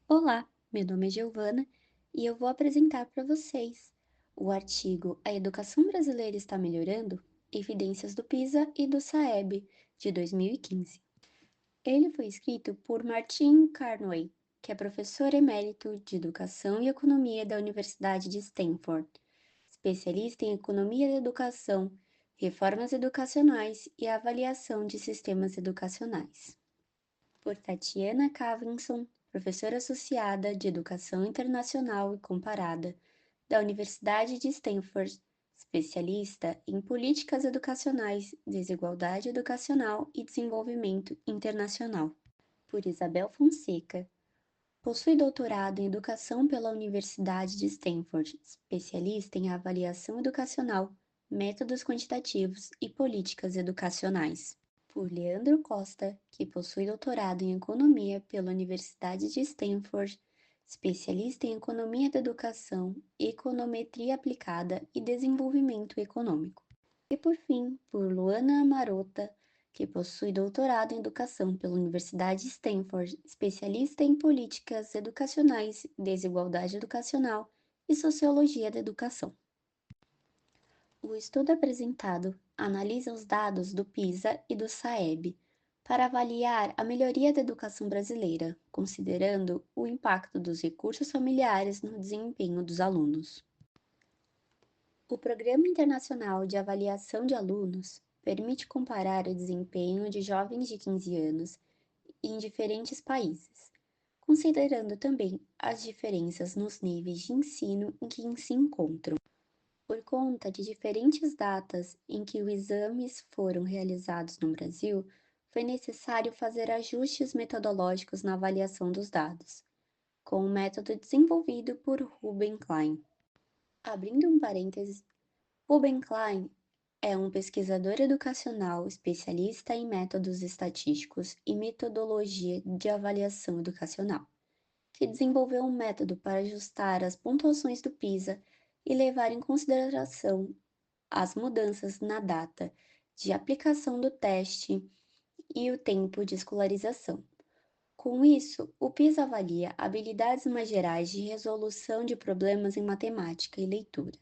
Olá, meu nome é Giovana e eu vou apresentar para vocês o artigo A Educação Brasileira está melhorando? Evidências do PISA e do SAEB, de 2015. Ele foi escrito por Martin Carney, que é professor emérito de Educação e Economia da Universidade de Stanford, especialista em Economia da Educação, Reformas Educacionais e Avaliação de Sistemas Educacionais. Por Tatiana Cavinson, professora associada de Educação Internacional e Comparada da Universidade de Stanford, especialista em políticas educacionais, desigualdade educacional e desenvolvimento internacional. Por Isabel Fonseca, possui doutorado em Educação pela Universidade de Stanford, especialista em avaliação educacional, métodos quantitativos e políticas educacionais. Por Leandro Costa, que possui doutorado em Economia pela Universidade de Stanford, especialista em Economia da Educação, Econometria Aplicada e Desenvolvimento Econômico. E por fim, por Luana Amarota, que possui doutorado em Educação pela Universidade de Stanford, especialista em Políticas Educacionais, Desigualdade Educacional e Sociologia da Educação. O estudo apresentado analisa os dados do PISA e do SAEB para avaliar a melhoria da educação brasileira, considerando o impacto dos recursos familiares no desempenho dos alunos. O Programa Internacional de Avaliação de Alunos permite comparar o desempenho de jovens de 15 anos em diferentes países, considerando também as diferenças nos níveis de ensino em que se encontram. Por conta de diferentes datas em que os exames foram realizados no Brasil, foi necessário fazer ajustes metodológicos na avaliação dos dados, com o método desenvolvido por Ruben Klein. Abrindo um parêntese, Ruben Klein é um pesquisador educacional especialista em métodos estatísticos e metodologia de avaliação educacional, que desenvolveu um método para ajustar as pontuações do PISA e levar em consideração as mudanças na data de aplicação do teste e o tempo de escolarização. Com isso, o PISA avalia habilidades mais gerais de resolução de problemas em matemática e leitura,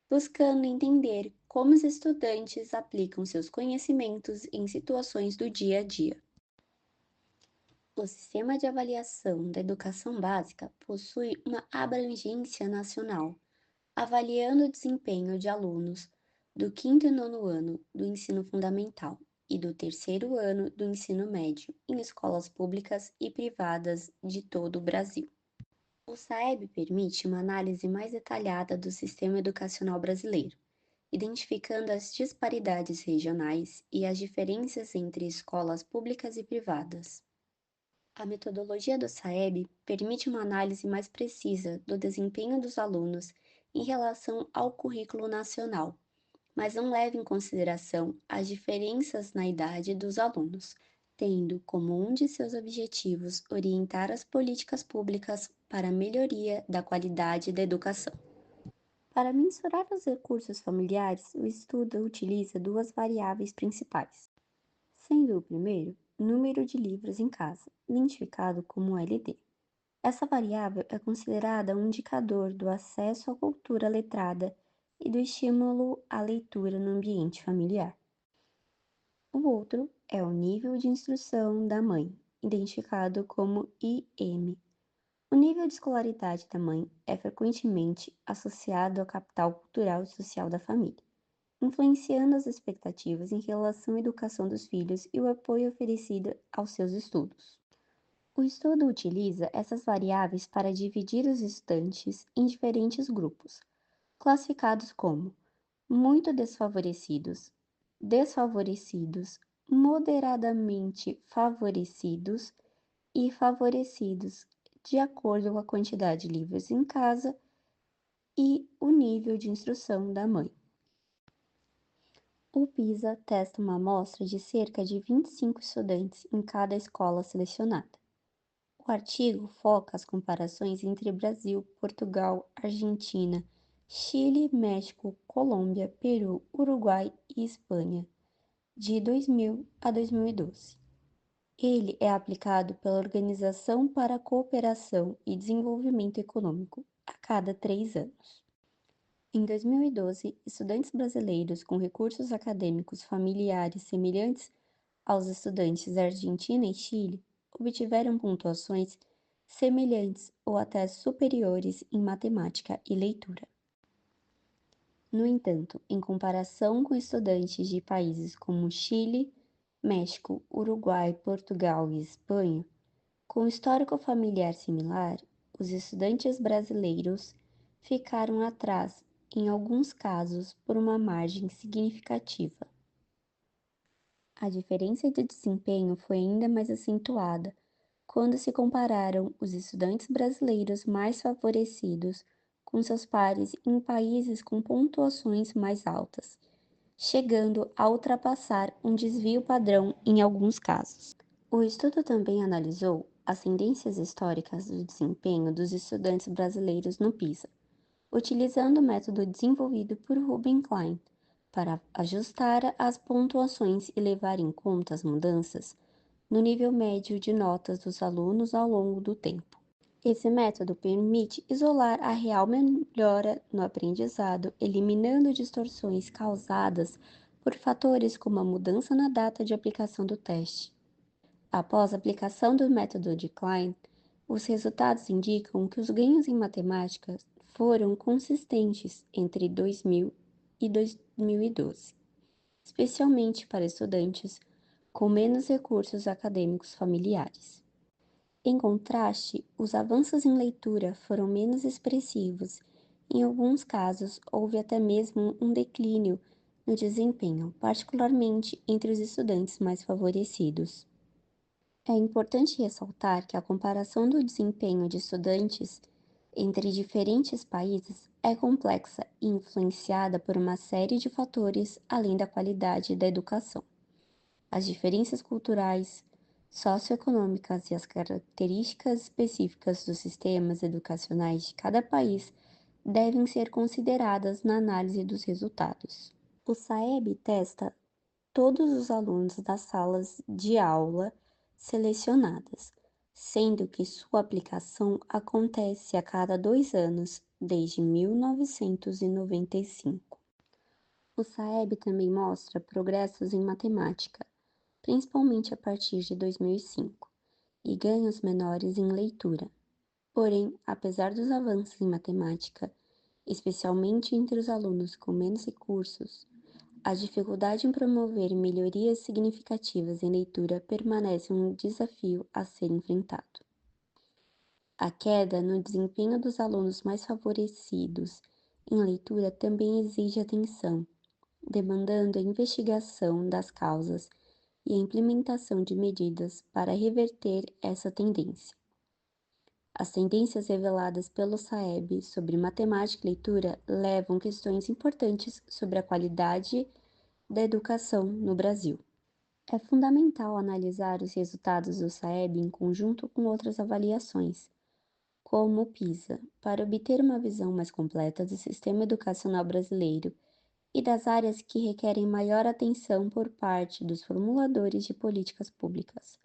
buscando entender como os estudantes aplicam seus conhecimentos em situações do dia a dia. O sistema de avaliação da educação básica possui uma abrangência nacional, avaliando o desempenho de alunos do quinto e nono ano do ensino fundamental e do terceiro ano do ensino médio em escolas públicas e privadas de todo o Brasil. O SAEB permite uma análise mais detalhada do sistema educacional brasileiro, identificando as disparidades regionais e as diferenças entre escolas públicas e privadas. A metodologia do SAEB permite uma análise mais precisa do desempenho dos alunos em relação ao currículo nacional, mas não leva em consideração as diferenças na idade dos alunos, tendo como um de seus objetivos orientar as políticas públicas para a melhoria da qualidade da educação. Para mensurar os recursos familiares, o estudo utiliza duas variáveis principais, sendo o primeiro número de livros em casa, identificado como LD. Essa variável é considerada um indicador do acesso à cultura letrada e do estímulo à leitura no ambiente familiar. O outro é o nível de instrução da mãe, identificado como IM. O nível de escolaridade da mãe é frequentemente associado ao capital cultural e social da família, influenciando as expectativas em relação à educação dos filhos e o apoio oferecido aos seus estudos. O estudo utiliza essas variáveis para dividir os estudantes em diferentes grupos, classificados como muito desfavorecidos, desfavorecidos, moderadamente favorecidos e favorecidos, de acordo com a quantidade de livros em casa e o nível de instrução da mãe. O PISA testa uma amostra de cerca de 25 estudantes em cada escola selecionada. O artigo foca as comparações entre Brasil, Portugal, Argentina, Chile, México, Colômbia, Peru, Uruguai e Espanha, de 2000 a 2012. Ele é aplicado pela Organização para a Cooperação e Desenvolvimento Econômico a cada 3 anos. Em 2012, estudantes brasileiros com recursos acadêmicos familiares semelhantes aos estudantes da Argentina e Chile obtiveram pontuações semelhantes ou até superiores em matemática e leitura. No entanto, em comparação com estudantes de países como Chile, México, Uruguai, Portugal e Espanha, com histórico familiar similar, os estudantes brasileiros ficaram atrás, em alguns casos, por uma margem significativa. A diferença de desempenho foi ainda mais acentuada quando se compararam os estudantes brasileiros mais favorecidos com seus pares em países com pontuações mais altas, chegando a ultrapassar um desvio padrão em alguns casos. O estudo também analisou as tendências históricas do desempenho dos estudantes brasileiros no PISA, utilizando o método desenvolvido por Ruben Klein para ajustar as pontuações e levar em conta as mudanças no nível médio de notas dos alunos ao longo do tempo. Esse método permite isolar a real melhora no aprendizado, eliminando distorções causadas por fatores como a mudança na data de aplicação do teste. Após a aplicação do método de Klein, os resultados indicam que os ganhos em matemática foram consistentes entre 2000 e 2012, especialmente para estudantes com menos recursos acadêmicos familiares. Em contraste, os avanços em leitura foram menos expressivos. Em alguns casos, houve até mesmo um declínio no desempenho, particularmente entre os estudantes mais favorecidos. É importante ressaltar que a comparação do desempenho de estudantes entre diferentes países é complexa e influenciada por uma série de fatores além da qualidade da educação. As diferenças culturais, socioeconômicas e as características específicas dos sistemas educacionais de cada país devem ser consideradas na análise dos resultados. O SAEB testa todos os alunos das salas de aula selecionadas, sendo que sua aplicação acontece a cada 2 anos, desde 1995. O SAEB também mostra progressos em matemática, principalmente a partir de 2005, e ganhos menores em leitura. Porém, apesar dos avanços em matemática, especialmente entre os alunos com menos recursos, a dificuldade em promover melhorias significativas em leitura permanece um desafio a ser enfrentado. A queda no desempenho dos alunos mais favorecidos em leitura também exige atenção, demandando a investigação das causas e a implementação de medidas para reverter essa tendência. As tendências reveladas pelo SAEB sobre matemática e leitura levam questões importantes sobre a qualidade da educação no Brasil. É fundamental analisar os resultados do SAEB em conjunto com outras avaliações, como o PISA, para obter uma visão mais completa do sistema educacional brasileiro e das áreas que requerem maior atenção por parte dos formuladores de políticas públicas.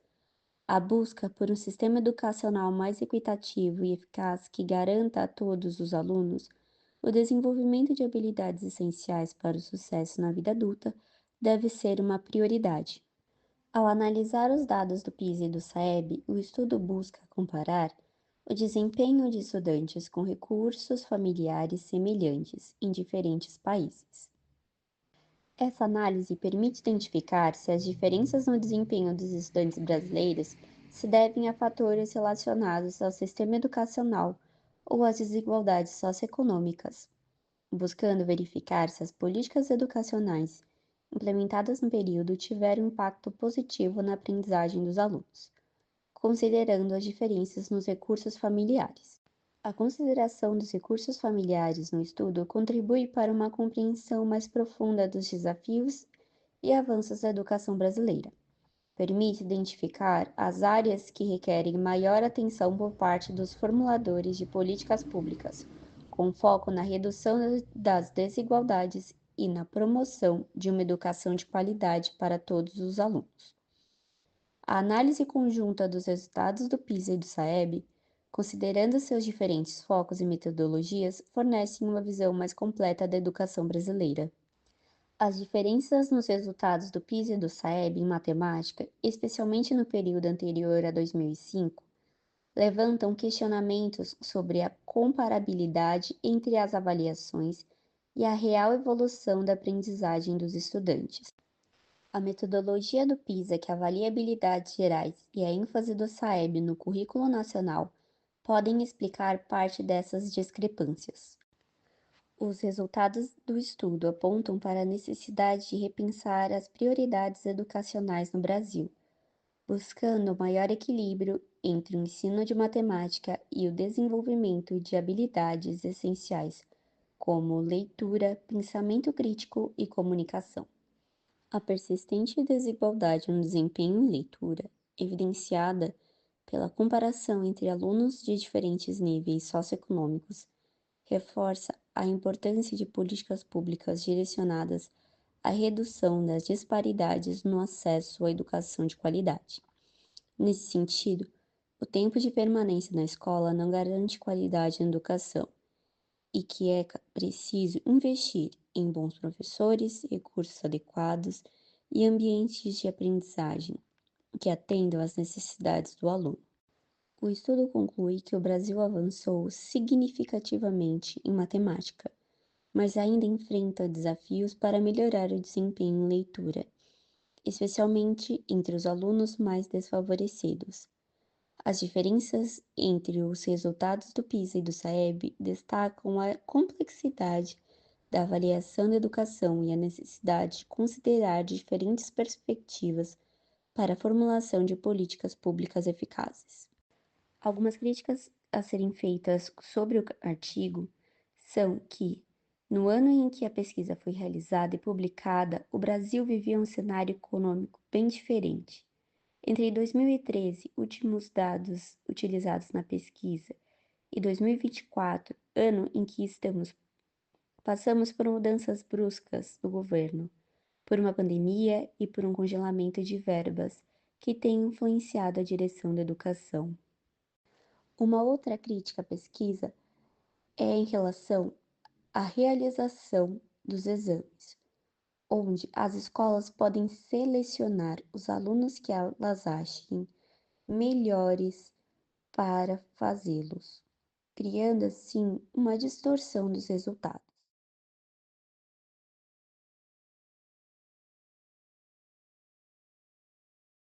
A busca por um sistema educacional mais equitativo e eficaz que garanta a todos os alunos o desenvolvimento de habilidades essenciais para o sucesso na vida adulta deve ser uma prioridade. Ao analisar os dados do PISA e do SAEB, o estudo busca comparar o desempenho de estudantes com recursos familiares semelhantes em diferentes países. Essa análise permite identificar se as diferenças no desempenho dos estudantes brasileiros se devem a fatores relacionados ao sistema educacional ou às desigualdades socioeconômicas, buscando verificar se as políticas educacionais implementadas no período tiveram impacto positivo na aprendizagem dos alunos, considerando as diferenças nos recursos familiares. A consideração dos recursos familiares no estudo contribui para uma compreensão mais profunda dos desafios e avanços da educação brasileira. Permite identificar as áreas que requerem maior atenção por parte dos formuladores de políticas públicas, com foco na redução das desigualdades e na promoção de uma educação de qualidade para todos os alunos. A análise conjunta dos resultados do PISA e do SAEB, considerando seus diferentes focos e metodologias, fornece uma visão mais completa da educação brasileira. As diferenças nos resultados do PISA e do SAEB em matemática, especialmente no período anterior a 2005, levantam questionamentos sobre a comparabilidade entre as avaliações e a real evolução da aprendizagem dos estudantes. A metodologia do PISA, que avalia habilidades gerais, e a ênfase do SAEB no currículo nacional podem explicar parte dessas discrepâncias. Os resultados do estudo apontam para a necessidade de repensar as prioridades educacionais no Brasil, buscando maior equilíbrio entre o ensino de matemática e o desenvolvimento de habilidades essenciais, como leitura, pensamento crítico e comunicação. A persistente desigualdade no desempenho em leitura, evidenciada pela comparação entre alunos de diferentes níveis socioeconômicos, reforça a importância de políticas públicas direcionadas à redução das disparidades no acesso à educação de qualidade. Nesse sentido, o tempo de permanência na escola não garante qualidade na educação e que é preciso investir em bons professores, recursos adequados e ambientes de aprendizagem que atendam às necessidades do aluno. O estudo conclui que o Brasil avançou significativamente em matemática, mas ainda enfrenta desafios para melhorar o desempenho em leitura, especialmente entre os alunos mais desfavorecidos. As diferenças entre os resultados do PISA e do SAEB destacam a complexidade da avaliação da educação e a necessidade de considerar diferentes perspectivas para a formulação de políticas públicas eficazes. Algumas críticas a serem feitas sobre o artigo são que, no ano em que a pesquisa foi realizada e publicada, o Brasil vivia um cenário econômico bem diferente. Entre 2013, últimos dados utilizados na pesquisa, e 2024, ano em que passamos por mudanças bruscas do governo, por uma pandemia e por um congelamento de verbas que tem influenciado a direção da educação. Uma outra crítica à pesquisa é em relação à realização dos exames, onde as escolas podem selecionar os alunos que elas achem melhores para fazê-los, criando assim uma distorção dos resultados.